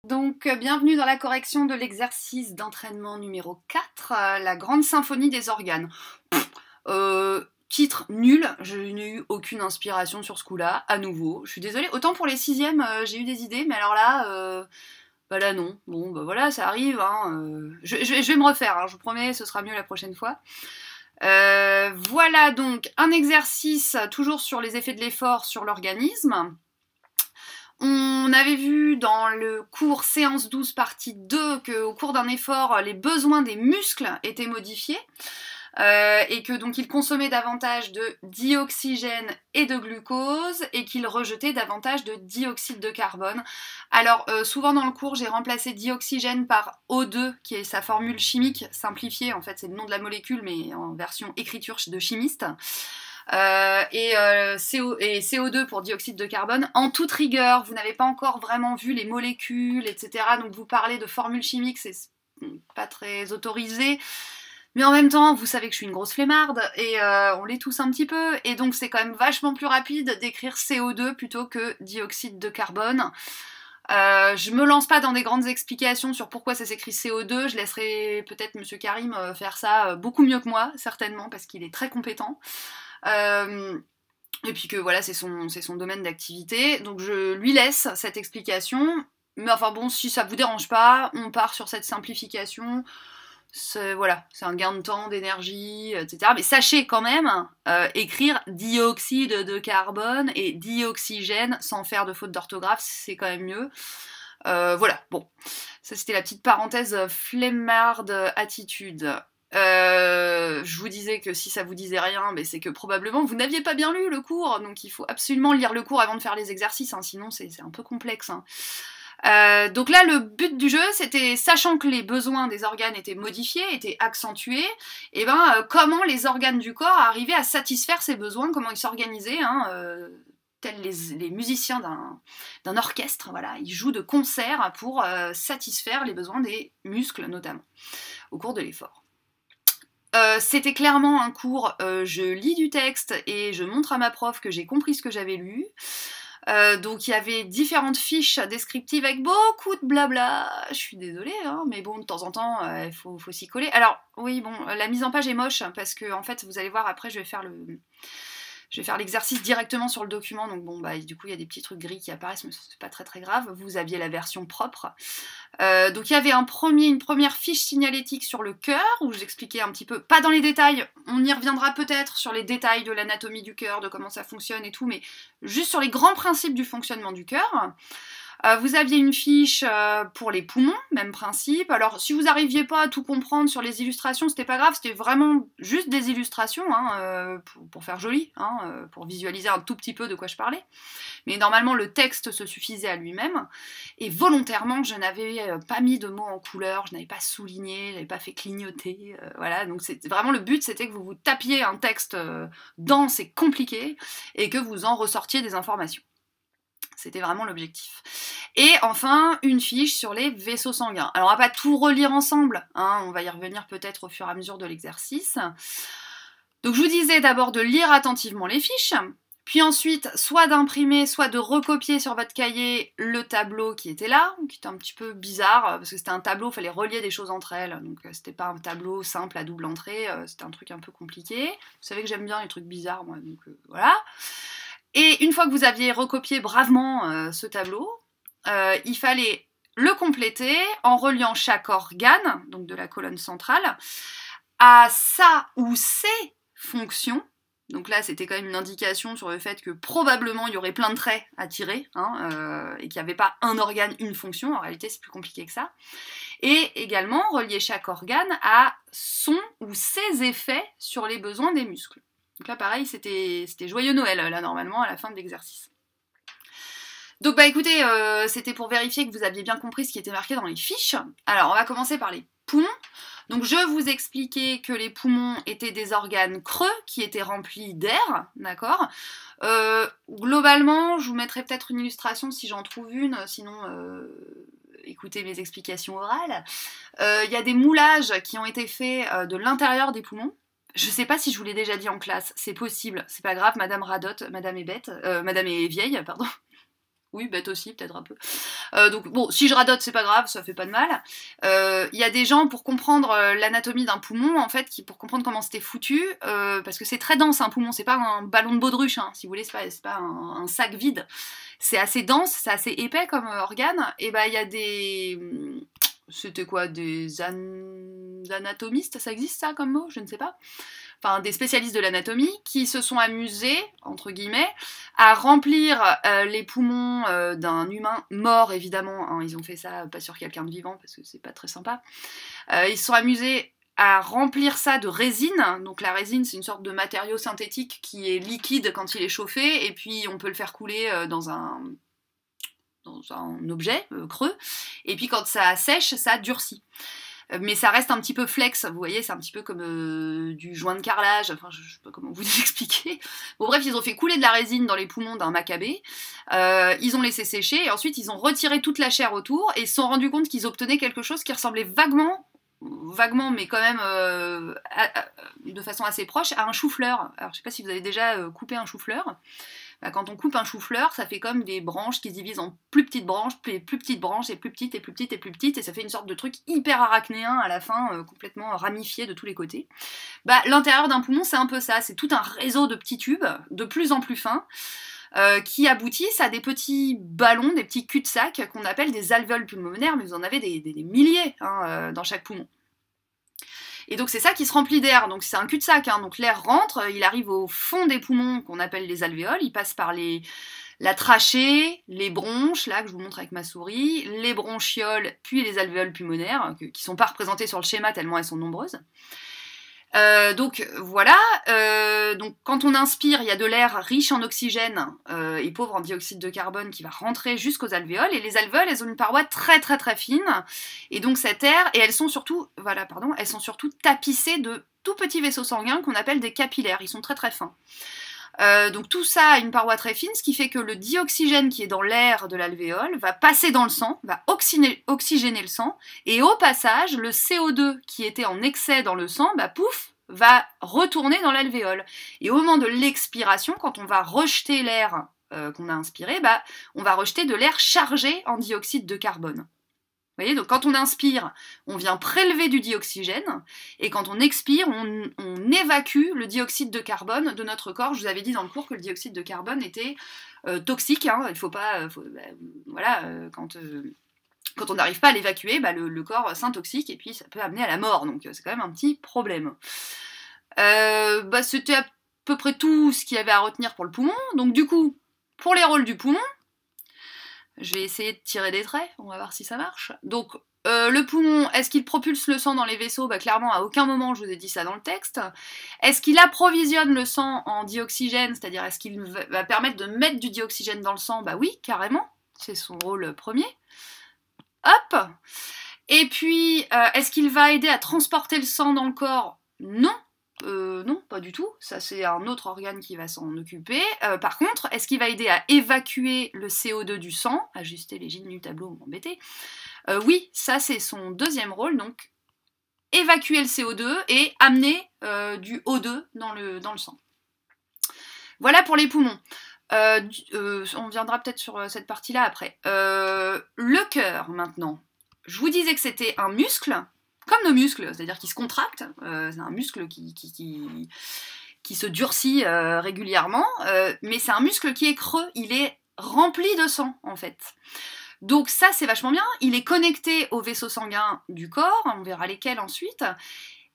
Donc, bienvenue dans la correction de l'exercice d'entraînement numéro 4, la grande symphonie des organes. Titre nul, je n'ai eu aucune inspiration sur ce coup-là, à nouveau. Je suis désolée, autant pour les sixièmes, j'ai eu des idées, mais alors là, bah là non. Bon, bah voilà, ça arrive, hein. Je vais me refaire, hein, je vous promets, ce sera mieux la prochaine fois. Voilà donc un exercice toujours sur les effets de l'effort sur l'organisme. On avait vu dans le cours séance 12 partie 2 qu'au cours d'un effort, les besoins des muscles étaient modifiés et que donc ils consommaient davantage de dioxygène et de glucose et qu'ils rejetaient davantage de dioxyde de carbone. Alors souvent dans le cours, j'ai remplacé dioxygène par O2 qui est sa formule chimique simplifiée, en fait c'est le nom de la molécule mais en version écriture de chimiste. CO2 pour dioxyde de carbone. En toute rigueur, vous n'avez pas encore vraiment vu les molécules, etc. Donc vous parlez de formules chimiques, c'est pas très autorisé. Mais en même temps, vous savez que je suis une grosse flemmarde et on l'est tous un petit peu. Et donc c'est quand même vachement plus rapide d'écrire CO2 plutôt que dioxyde de carbone. Je me lance pas dans des grandes explications sur pourquoi ça s'écrit CO2. Je laisserai peut-être Monsieur Karim faire ça beaucoup mieux que moi, certainement, parce qu'il est très compétent. Et puis que voilà, c'est son domaine d'activité. Donc je lui laisse cette explication. Mais enfin bon, si ça vous dérange pas, on part sur cette simplification. Voilà, c'est un gain de temps, d'énergie, etc. Mais sachez quand même écrire dioxyde de carbone et dioxygène sans faire de faute d'orthographe, c'est quand même mieux. Voilà, bon, ça c'était la petite parenthèse flemmarde attitude. Je vous disais que si ça vous disait rien, mais c'est que probablement vous n'aviez pas bien lu le cours, donc il faut absolument lire le cours avant de faire les exercices, hein, sinon c'est un peu complexe. Hein. Donc là, le but du jeu, c'était, sachant que les besoins des organes étaient modifiés, étaient accentués, et comment les organes du corps arrivaient à satisfaire ces besoins, comment ils s'organisaient, hein, tels les musiciens d'un orchestre, voilà, ils jouent de concert pour satisfaire les besoins des muscles notamment, au cours de l'effort. C'était clairement un cours, je lis du texte et je montre à ma prof que j'ai compris ce que j'avais lu. Donc il y avait différentes fiches descriptives avec beaucoup de blabla. Je suis désolée, hein, mais bon, de temps en temps, il faut s'y coller. Alors, oui, bon, la mise en page est moche, parce que, en fait, vous allez voir, après, je vais faire l'exercice directement sur le document, donc bon, bah, du coup, il y a des petits trucs gris qui apparaissent, mais c'est pas très très grave. Vous aviez la version propre. Donc il y avait une première fiche signalétique sur le cœur, où j'expliquais un petit peu, pas dans les détails, on y reviendra peut-être sur les détails de l'anatomie du cœur, de comment ça fonctionne et tout, mais juste sur les grands principes du fonctionnement du cœur. Vous aviez une fiche pour les poumons, même principe. Alors, si vous n'arriviez pas à tout comprendre sur les illustrations, c'était pas grave, c'était vraiment juste des illustrations, hein, pour faire joli, hein, pour visualiser un tout petit peu de quoi je parlais. Mais normalement, le texte se suffisait à lui-même. Et volontairement, je n'avais pas mis de mots en couleur, je n'avais pas souligné, je n'avais pas fait clignoter. Voilà, donc vraiment le but, c'était que vous vous tapiez un texte dense et compliqué et que vous en ressortiez des informations. C'était vraiment l'objectif. Et enfin, une fiche sur les vaisseaux sanguins. Alors, on va pas tout relire ensemble, hein, on va y revenir peut-être au fur et à mesure de l'exercice. Donc, je vous disais d'abord de lire attentivement les fiches, puis ensuite, soit d'imprimer, soit de recopier sur votre cahier le tableau qui était là, qui était un petit peu bizarre, parce que c'était un tableau, il fallait relier des choses entre elles, donc c'était pas un tableau simple à double entrée, c'était un truc un peu compliqué. Vous savez que j'aime bien les trucs bizarres, moi, donc voilà. Et une fois que vous aviez recopié bravement ce tableau, il fallait le compléter en reliant chaque organe, donc de la colonne centrale, à sa ou ses fonctions. Donc là, c'était quand même une indication sur le fait que probablement il y aurait plein de traits à tirer, hein, et qu'il n'y avait pas un organe, une fonction. En réalité, c'est plus compliqué que ça. Et également, relier chaque organe à son ou ses effets sur les besoins des muscles. Donc là, pareil, c'était joyeux Noël, là, normalement, à la fin de l'exercice. Donc, bah écoutez, c'était pour vérifier que vous aviez bien compris ce qui était marqué dans les fiches. Alors, on va commencer par les poumons. Donc, je vous expliquais que les poumons étaient des organes creux qui étaient remplis d'air, d'accord. Globalement, je vous mettrai peut-être une illustration si j'en trouve une, sinon... écoutez mes explications orales. Il y a des moulages qui ont été faits de l'intérieur des poumons. Je sais pas si je vous l'ai déjà dit en classe, c'est possible, c'est pas grave, Madame radote, Madame est bête, Madame est vieille, pardon. Oui, bête aussi, peut-être un peu. Donc bon, si je radote, c'est pas grave, ça fait pas de mal. Il y a des gens, pour comprendre l'anatomie d'un poumon, en fait, pour comprendre comment c'était foutu, parce que c'est très dense un poumon, c'est pas un ballon de baudruche, hein, si vous voulez, c'est pas un sac vide. C'est assez dense, c'est assez épais comme organe, et bah il y a des... C'était quoi, des anatomistes, ça existe ça comme mot? Je ne sais pas. Enfin, des spécialistes de l'anatomie qui se sont amusés, entre guillemets, à remplir les poumons d'un humain mort, évidemment. Hein, ils ont fait ça pas sur quelqu'un de vivant, parce que c'est pas très sympa. Ils se sont amusés à remplir ça de résine. Donc la résine, c'est une sorte de matériau synthétique qui est liquide quand il est chauffé, et puis on peut le faire couler dans un objet creux, et puis quand ça sèche, ça durcit. Mais ça reste un petit peu flex, vous voyez, c'est un petit peu comme du joint de carrelage, enfin je sais pas comment vous expliquer. Bon bref, ils ont fait couler de la résine dans les poumons d'un macabé, ils ont laissé sécher, et ensuite ils ont retiré toute la chair autour, et ils se sont rendus compte qu'ils obtenaient quelque chose qui ressemblait vaguement mais quand même de façon assez proche, à un chou-fleur. Alors je sais pas si vous avez déjà coupé un chou-fleur. Bah, quand on coupe un chou-fleur, ça fait comme des branches qui se divisent en plus petites branches, plus petites branches, et plus petites, et plus petites, et plus petites, et ça fait une sorte de truc hyper arachnéen à la fin, complètement ramifié de tous les côtés. Bah, l'intérieur d'un poumon, c'est un peu ça, c'est tout un réseau de petits tubes, de plus en plus fins, qui aboutissent à des petits ballons, des petits cul-de-sac qu'on appelle des alvéoles pulmonaires, mais vous en avez des milliers hein, dans chaque poumon. Et donc c'est ça qui se remplit d'air, donc c'est un cul-de-sac, hein. Donc l'air rentre, il arrive au fond des poumons qu'on appelle les alvéoles, il passe par la trachée, les bronches, là que je vous montre avec ma souris, les bronchioles, puis les alvéoles pulmonaires, qui sont pas représentées sur le schéma tellement elles sont nombreuses. Donc voilà, donc quand on inspire, il y a de l'air riche en oxygène et pauvre en dioxyde de carbone qui va rentrer jusqu'aux alvéoles, et les alvéoles, elles ont une paroi très très très fine, et donc cet air, et elles sont surtout tapissées de tout petits vaisseaux sanguins qu'on appelle des capillaires, ils sont très très fins. Donc tout ça a une paroi très fine, ce qui fait que le dioxygène qui est dans l'air de l'alvéole va passer dans le sang, va oxygéner le sang, et au passage, le CO2 qui était en excès dans le sang, bah pouf, va retourner dans l'alvéole. Et au moment de l'expiration, quand on va rejeter l'air qu'on a inspiré, bah on va rejeter de l'air chargé en dioxyde de carbone. Vous voyez, donc quand on inspire, on vient prélever du dioxygène, et quand on expire, on évacue le dioxyde de carbone de notre corps. Je vous avais dit dans le cours que le dioxyde de carbone était toxique, hein, il faut pas... quand on n'arrive pas à l'évacuer, bah, le corps s'intoxique, et puis ça peut amener à la mort, donc c'est quand même un petit problème. C'était à peu près tout ce qu'il y avait à retenir pour le poumon, donc du coup, pour les rôles du poumon, je vais essayer de tirer des traits, on va voir si ça marche. Donc, le poumon, est-ce qu'il propulse le sang dans les vaisseaux? Bah clairement, à aucun moment je vous ai dit ça dans le texte. Est-ce qu'il approvisionne le sang en dioxygène, c'est-à-dire est-ce qu'il va permettre de mettre du dioxygène dans le sang? Bah oui, carrément, c'est son rôle premier. Hop! Et puis, est-ce qu'il va aider à transporter le sang dans le corps? Non. Non, pas du tout. Ça, c'est un autre organe qui va s'en occuper. Par contre, est-ce qu'il va aider à évacuer le CO2 du sang? Ajuster les lignes du tableau, vous m'embêtez. Oui, ça, c'est son deuxième rôle. Donc, évacuer le CO2 et amener du O2 dans le sang. Voilà pour les poumons. On viendra peut-être sur cette partie-là après. Le cœur, maintenant. Je vous disais que c'était un muscle, comme nos muscles, c'est-à-dire qu'il se contracte. C'est un muscle qui se durcit régulièrement, mais c'est un muscle qui est creux, il est rempli de sang, en fait. Donc ça, c'est vachement bien. Il est connecté aux vaisseaux sanguins du corps, on verra lesquels ensuite.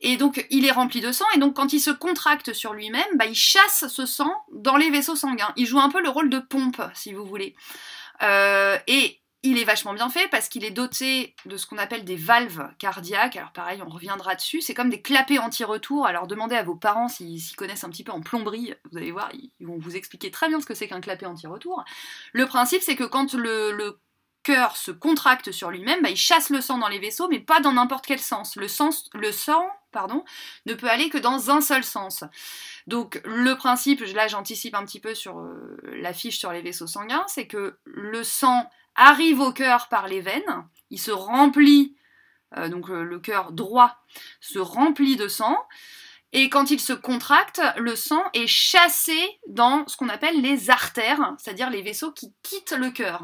Et donc, il est rempli de sang, et donc quand il se contracte sur lui-même, bah, il chasse ce sang dans les vaisseaux sanguins. Il joue un peu le rôle de pompe, si vous voulez. Et il est vachement bien fait parce qu'il est doté de ce qu'on appelle des valves cardiaques. Alors pareil, on reviendra dessus. C'est comme des clapets anti-retour. Alors demandez à vos parents s'ils s'y connaissent un petit peu en plomberie. Vous allez voir, ils vont vous expliquer très bien ce que c'est qu'un clapet anti-retour. Le principe, c'est que quand le cœur se contracte sur lui-même, bah, il chasse le sang dans les vaisseaux, mais pas dans n'importe quel sens. Le sang ne peut aller que dans un seul sens. Donc le principe, là j'anticipe un petit peu sur la fiche sur les vaisseaux sanguins, c'est que le sang arrive au cœur par les veines, il se remplit, donc le cœur droit se remplit de sang, Et quand il se contracte, le sang est chassé dans ce qu'on appelle les artères, c'est-à-dire les vaisseaux qui quittent le cœur,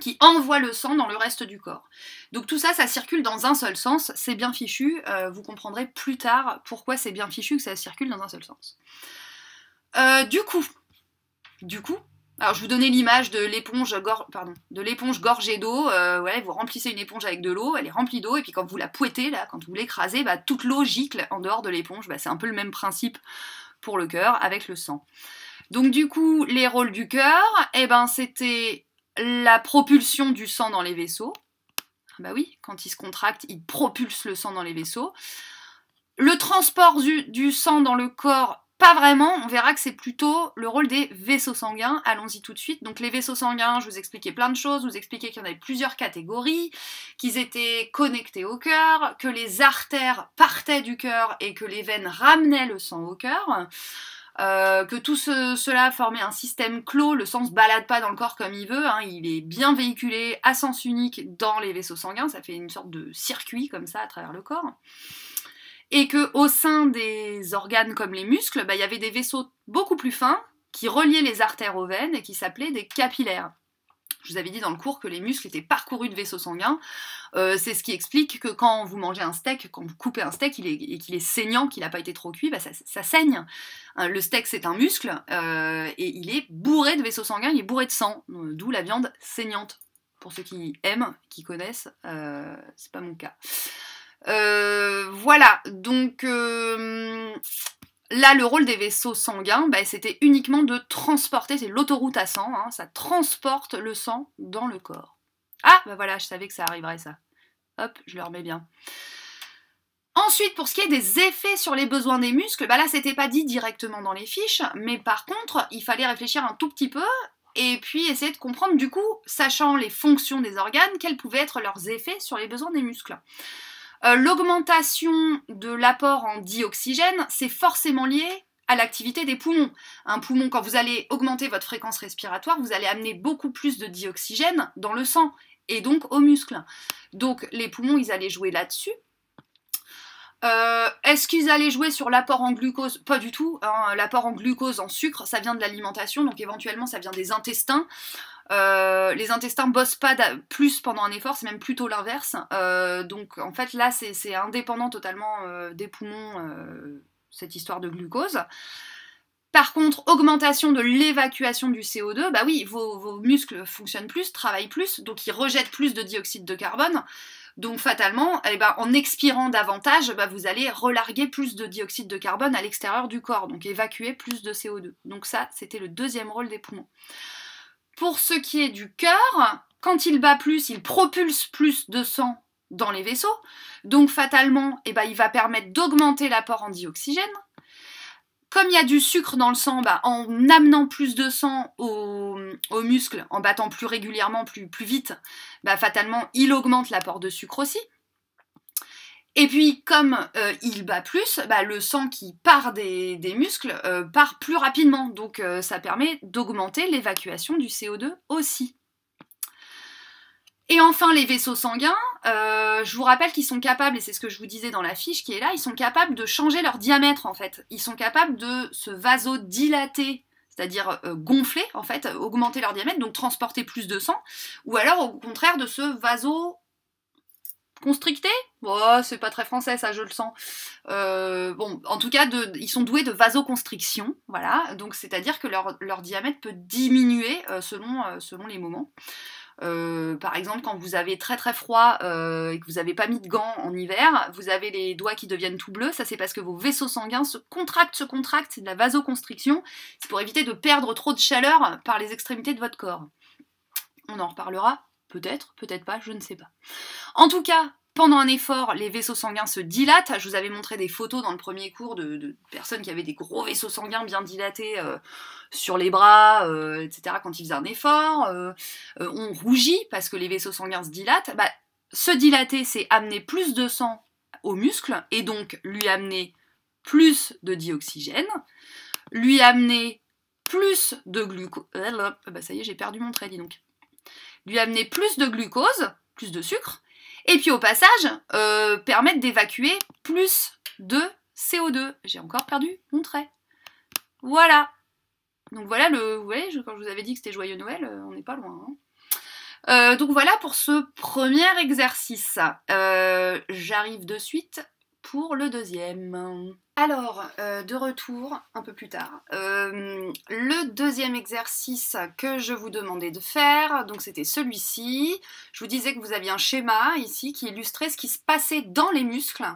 qui envoient le sang dans le reste du corps. Donc tout ça, ça circule dans un seul sens, c'est bien fichu, vous comprendrez plus tard pourquoi c'est bien fichu que ça circule dans un seul sens. Du coup, alors je vous donnais l'image de l'éponge gorgée d'eau, ouais, vous remplissez une éponge avec de l'eau, elle est remplie d'eau, et puis quand vous la pouettez, là, quand vous l'écrasez, bah, toute l'eau gicle en dehors de l'éponge, bah, c'est un peu le même principe pour le cœur avec le sang. Donc du coup, les rôles du cœur, eh ben, c'était la propulsion du sang dans les vaisseaux. Bah oui, quand il se contracte, il propulse le sang dans les vaisseaux. Le transport du sang dans le corps, pas vraiment, on verra que c'est plutôt le rôle des vaisseaux sanguins. Allons-y tout de suite. Donc les vaisseaux sanguins, je vous expliquais plein de choses, je vous expliquais qu'il y en avait plusieurs catégories, qu'ils étaient connectés au cœur, que les artères partaient du cœur et que les veines ramenaient le sang au cœur. Que tout cela formait un système clos, le sang ne se balade pas dans le corps comme il veut, hein, il est bien véhiculé à sens unique dans les vaisseaux sanguins, ça fait une sorte de circuit comme ça à travers le corps. Et qu'au sein des organes comme les muscles, bah, y avait des vaisseaux beaucoup plus fins qui reliaient les artères aux veines et qui s'appelaient des capillaires. Je vous avais dit dans le cours que les muscles étaient parcourus de vaisseaux sanguins. C'est ce qui explique que quand vous mangez un steak, quand vous coupez un steak et qu'il est saignant, qu'il n'a pas été trop cuit, bah ça saigne. Le steak, c'est un muscle et il est bourré de vaisseaux sanguins, il est bourré de sang, d'où la viande saignante. Pour ceux qui aiment, qui connaissent, c'est pas mon cas. Voilà, donc là, le rôle des vaisseaux sanguins, bah, c'était uniquement de transporter, c'est l'autoroute à sang, hein, ça transporte le sang dans le corps. Ah, bah voilà, je savais que ça arriverait ça. Hop, je le remets bien. Ensuite, pour ce qui est des effets sur les besoins des muscles, bah là, c'était pas dit directement dans les fiches, mais par contre, il fallait réfléchir un tout petit peu, et puis essayer de comprendre, du coup, sachant les fonctions des organes, quels pouvaient être leurs effets sur les besoins des muscles. L'augmentation de l'apport en dioxygène, c'est forcément lié à l'activité des poumons. Un poumon, quand vous allez augmenter votre fréquence respiratoire, vous allez amener beaucoup plus de dioxygène dans le sang, et donc aux muscles. Donc les poumons, ils allaient jouer là-dessus. Est-ce qu'ils allaient jouer sur l'apport en glucose? Pas du tout, hein. L'apport en glucose, en sucre, ça vient de l'alimentation, donc éventuellement ça vient des intestins. Les intestins bossent pas plus pendant un effort, c'est même plutôt l'inverse. Donc en fait là c'est indépendant totalement des poumons, cette histoire de glucose. Par contre, augmentation de l'évacuation du CO2, bah oui, vos muscles fonctionnent plus, travaillent plus, donc ils rejettent plus de dioxyde de carbone. Donc fatalement, eh ben, en expirant davantage, bah, vous allez relarguer plus de dioxyde de carbone à l'extérieur du corps, donc évacuer plus de CO2. Donc ça, c'était le deuxième rôle des poumons. Pour ce qui est du cœur, quand il bat plus, il propulse plus de sang dans les vaisseaux, donc fatalement, eh ben, il va permettre d'augmenter l'apport en dioxygène. Comme il y a du sucre dans le sang, bah, en amenant plus de sang aux muscles, en battant plus régulièrement, plus vite, bah, fatalement, il augmente l'apport de sucre aussi. Et puis, comme il bat plus, bah, le sang qui part des muscles part plus rapidement. Donc, ça permet d'augmenter l'évacuation du CO2 aussi. Et enfin, les vaisseaux sanguins, je vous rappelle qu'ils sont capables, et c'est ce que je vous disais dans la fiche qui est là, ils sont capables de changer leur diamètre, en fait. Ils sont capables de se vasodilater, c'est-à-dire gonfler, en fait, augmenter leur diamètre, donc transporter plus de sang, ou alors, au contraire, de se vasoconstricter. Oh, c'est pas très français, ça, je le sens. Bon, en tout cas, ils sont doués de vasoconstriction, voilà, donc c'est-à-dire que leur diamètre peut diminuer selon les moments. Par exemple, quand vous avez très très froid et que vous n'avez pas mis de gants en hiver, vous avez les doigts qui deviennent tout bleus, ça c'est parce que vos vaisseaux sanguins se contractent, c'est de la vasoconstriction, c'est pour éviter de perdre trop de chaleur par les extrémités de votre corps. On en reparlera, peut-être, peut-être pas, je ne sais pas. En tout cas, pendant un effort, les vaisseaux sanguins se dilatent. Je vous avais montré des photos dans le premier cours de personnes qui avaient des gros vaisseaux sanguins bien dilatés sur les bras, etc. quand ils faisaient un effort. On rougit parce que les vaisseaux sanguins se dilatent. Bah, se dilater, c'est amener plus de sang aux muscles et donc lui amener plus de dioxygène, lui amener plus de glucose. Bah, ça y est, j'ai perdu mon trait, dis donc. Lui amener plus de glucose, plus de sucre. Et puis au passage, permettre d'évacuer plus de CO2. J'ai encore perdu mon trait. Voilà. Donc voilà, vous voyez, quand je vous avais dit que c'était Joyeux Noël, on n'est pas loin. Donc voilà pour ce premier exercice. J'arrive de suite pour le deuxième. Alors, de retour un peu plus tard. Le deuxième exercice que je vous demandais de faire, donc c'était celui-ci. Je vous disais que vous aviez un schéma ici qui illustrait ce qui se passait dans les muscles,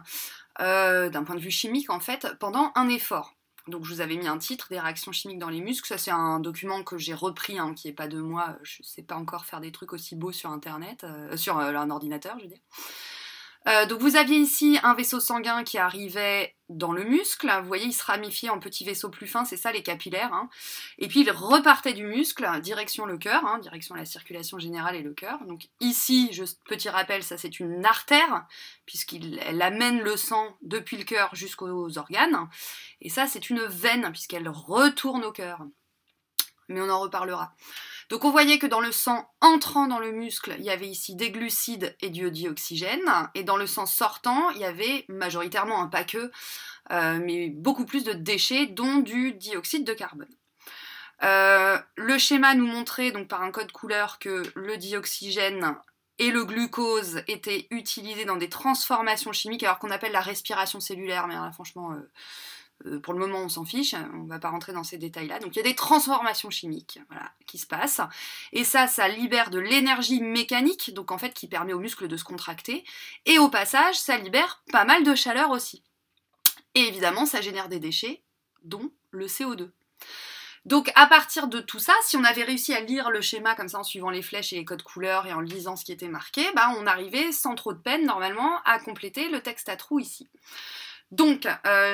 d'un point de vue chimique en fait, pendant un effort. Donc je vous avais mis un titre, des réactions chimiques dans les muscles. Ça c'est un document que j'ai repris, hein, qui n'est pas de moi. Je ne sais pas encore faire des trucs aussi beaux sur internet, sur un ordinateur je veux dire. Donc vous aviez ici un vaisseau sanguin qui arrivait dans le muscle, vous voyez il se ramifiait en petits vaisseaux plus fins, c'est ça les capillaires, hein. Et puis il repartait du muscle, direction le cœur, hein, direction la circulation générale et le cœur. Donc ici, petit rappel, ça c'est une artère, puisqu'elle amène le sang depuis le cœur jusqu'aux organes, et ça c'est une veine, puisqu'elle retourne au cœur. Mais on en reparlera. Donc on voyait que dans le sang entrant dans le muscle, il y avait ici des glucides et du dioxygène, et dans le sang sortant, il y avait majoritairement, pas que, mais beaucoup plus de déchets, dont du dioxyde de carbone. Le schéma nous montrait donc par un code couleur que le dioxygène et le glucose étaient utilisés dans des transformations chimiques, alors qu'on appelle la respiration cellulaire, mais là, franchement... pour le moment on s'en fiche, on ne va pas rentrer dans ces détails là. Donc il y a des transformations chimiques, voilà, qui se passent, et ça libère de l'énergie mécanique, donc en fait qui permet aux muscles de se contracter, et au passage ça libère pas mal de chaleur aussi. Et évidemment ça génère des déchets, dont le CO2. Donc à partir de tout ça, si on avait réussi à lire le schéma comme ça en suivant les flèches et les codes couleurs et en lisant ce qui était marqué, bah, on arrivait sans trop de peine normalement à compléter le texte à trous ici. Donc,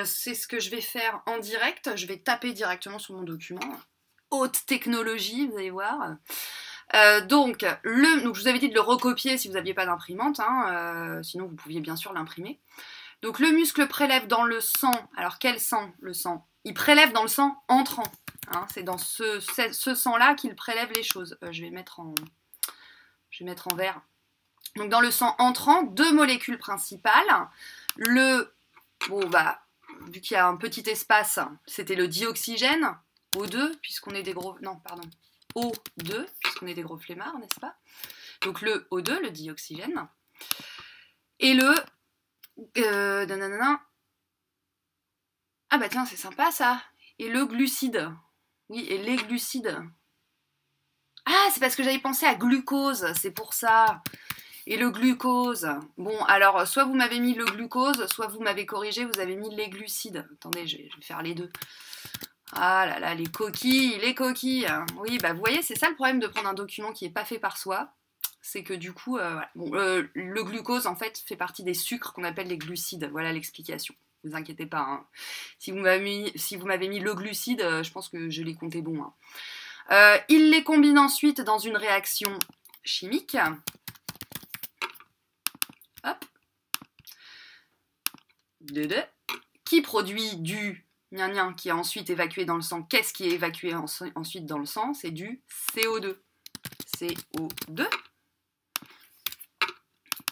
c'est ce que je vais faire en direct. Je vais taper directement sur mon document. Haute technologie, vous allez voir. Donc, je vous avais dit de le recopier si vous n'aviez pas d'imprimante. Hein, sinon, vous pouviez bien sûr l'imprimer. Donc, le muscle prélève dans le sang. Alors, quel sang? Le sang. Il prélève dans le sang entrant. Hein, c'est dans ce sang-là qu'il prélève les choses. Je vais mettre en vert. Donc, dans le sang entrant, 2 molécules principales. Bon, bah, vu qu'il y a un petit espace, c'était le dioxygène, O2, puisqu'on est des gros... Non, pardon. O2, puisqu'on est des gros flemmards, n'est-ce pas? Donc le O2, le dioxygène. Et le... Ah bah tiens, c'est sympa ça. Et le glucide. Oui, et les glucides. Ah, c'est parce que j'avais pensé à glucose, c'est pour ça. Et le glucose, bon, alors, soit vous m'avez mis le glucose, soit vous m'avez corrigé, vous avez mis les glucides. Attendez, je vais faire les deux. Ah là là, les coquilles. Oui, bah vous voyez, c'est ça le problème de prendre un document qui n'est pas fait par soi. C'est que du coup, voilà. Bon, le glucose, en fait, fait partie des sucres qu'on appelle les glucides. Voilà l'explication. Ne vous inquiétez pas. Hein. Si vous m'avez mis le glucide, je pense que je l'ai compté bon. Hein. Il les combine ensuite dans une réaction chimique. Hop. Qui produit du qui est ensuite évacué dans le sang. Qu'est-ce qui est évacué ensuite dans le sang? C'est du CO2. CO2.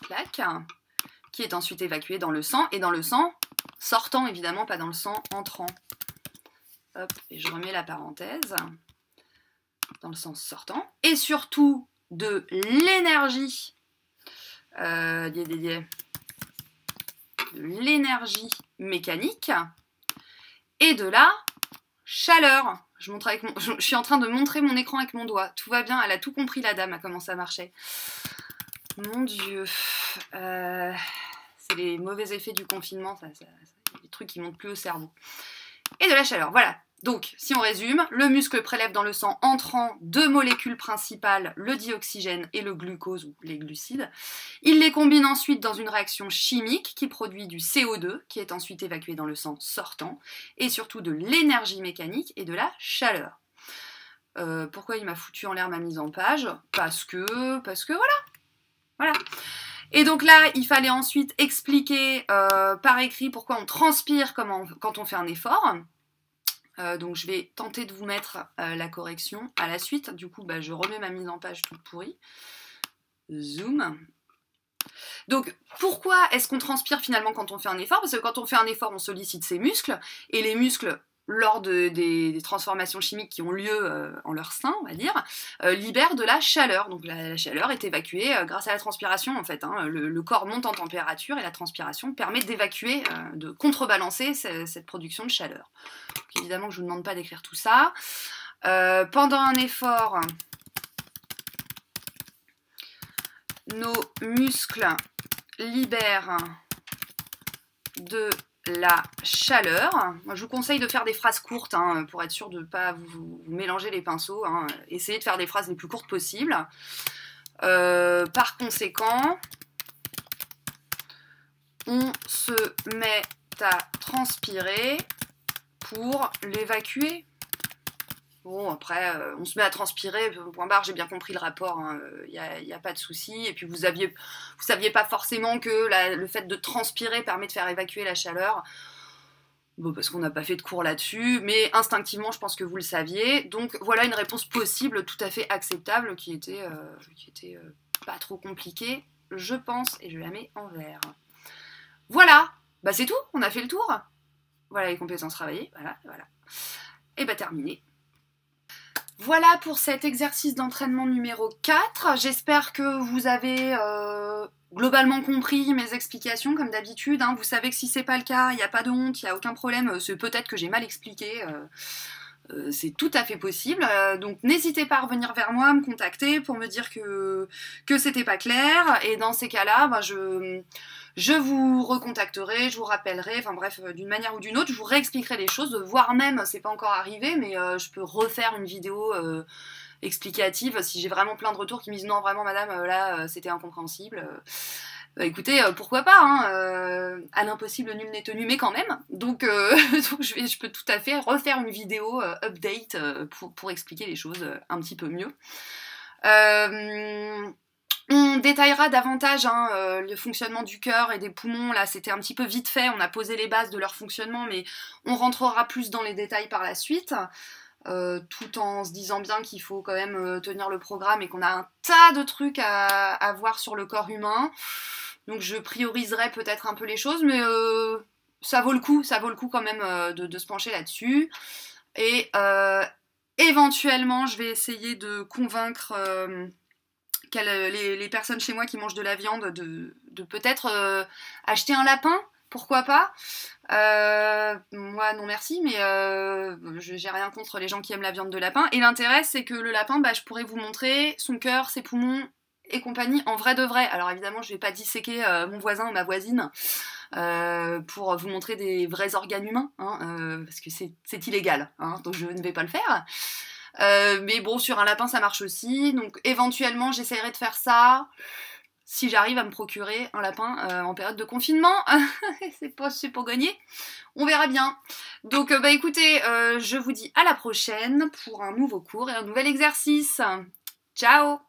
Clac. Qui est ensuite évacué dans le sang. Et dans le sang sortant, évidemment, pas dans le sang entrant. Hop, et je remets la parenthèse. Dans le sang sortant. Et surtout de l'énergie. De l'énergie mécanique et de la chaleur. Je suis en train de montrer mon écran avec mon doigt. Tout va bien, elle a tout compris la dame à comment ça marchait. Mon Dieu. C'est les mauvais effets du confinement, les trucs qui montent plus au cerveau. Et de la chaleur, voilà. Donc, si on résume, le muscle prélève dans le sang entrant 2 molécules principales, le dioxygène et le glucose ou les glucides. Il les combine ensuite dans une réaction chimique qui produit du CO2, qui est ensuite évacué dans le sang sortant, et surtout de l'énergie mécanique et de la chaleur. Pourquoi il m'a foutu en l'air ma mise en page? Parce que voilà. Et donc là, il fallait ensuite expliquer par écrit pourquoi on transpire quand on fait un effort. Donc je vais tenter de vous mettre la correction à la suite. Du coup, je remets ma mise en page toute pourrie. Zoom. Donc pourquoi est-ce qu'on transpire finalement quand on fait un effort? Parce que quand on fait un effort, on sollicite ses muscles, et les muscles, lors des transformations chimiques qui ont lieu en leur sein, on va dire, libèrent de la chaleur. Donc la chaleur est évacuée grâce à la transpiration en fait. Hein. Le corps monte en température et la transpiration permet d'évacuer, de contrebalancer cette production de chaleur. Donc, évidemment que je ne vous demande pas d'écrire tout ça. Pendant un effort, nos muscles libèrent de la chaleur. Moi, je vous conseille de faire des phrases courtes hein, pour être sûr de ne pas vous mélanger les pinceaux. Hein. Essayez de faire des phrases les plus courtes possibles. Par conséquent, on se met à transpirer pour l'évacuer. Bon, après, on se met à transpirer, point barre, j'ai bien compris le rapport, il n'y a pas de souci. Et puis vous saviez pas forcément que le fait de transpirer permet de faire évacuer la chaleur. Bon, parce qu'on n'a pas fait de cours là-dessus, mais instinctivement, je pense que vous le saviez. Donc voilà une réponse possible, tout à fait acceptable, qui était pas trop compliquée, je pense, et je la mets en vert. Voilà, bah c'est tout, on a fait le tour. Voilà les compétences travaillées, voilà. Et bah terminé. Voilà pour cet exercice d'entraînement numéro 4. J'espère que vous avez globalement compris mes explications comme d'habitude. Hein. Vous savez que si c'est pas le cas, il n'y a pas de honte, il n'y a aucun problème. C'est peut-être que j'ai mal expliqué. C'est tout à fait possible. Donc n'hésitez pas à revenir vers moi, à me contacter pour me dire que c'était pas clair. Et dans ces cas-là, bah, je vous recontacterai, je vous rappellerai, enfin bref, d'une manière ou d'une autre, je vous réexpliquerai les choses, voire même, c'est pas encore arrivé, mais je peux refaire une vidéo explicative si j'ai vraiment plein de retours qui me disent non, vraiment madame, là, c'était incompréhensible. Bah, écoutez, pourquoi pas, hein, à l'impossible nul n'est tenu, mais quand même. Donc, donc je peux tout à fait refaire une vidéo update pour expliquer les choses un petit peu mieux. On détaillera davantage hein, le fonctionnement du cœur et des poumons. Là, c'était un petit peu vite fait, on a posé les bases de leur fonctionnement, mais on rentrera plus dans les détails par la suite. Tout en se disant bien qu'il faut quand même tenir le programme et qu'on a un tas de trucs à voir sur le corps humain. Donc je prioriserai peut-être un peu les choses, mais ça vaut le coup quand même de se pencher là-dessus. Et éventuellement, je vais essayer de convaincre les personnes chez moi qui mangent de la viande de peut-être acheter un lapin, pourquoi pas. Moi non merci, mais j'ai rien contre les gens qui aiment la viande de lapin. Et l'intérêt c'est que le lapin, bah, je pourrais vous montrer son cœur, ses poumons et compagnie en vrai de vrai. Alors évidemment je vais pas disséquer mon voisin ou ma voisine pour vous montrer des vrais organes humains, hein, parce que c'est illégal, hein, donc je ne vais pas le faire. Mais bon, sur un lapin ça marche aussi, donc éventuellement j'essaierai de faire ça si j'arrive à me procurer un lapin en période de confinement. c'est pour gagner, on verra bien. Donc bah écoutez, je vous dis à la prochaine pour un nouveau cours et un nouvel exercice. Ciao!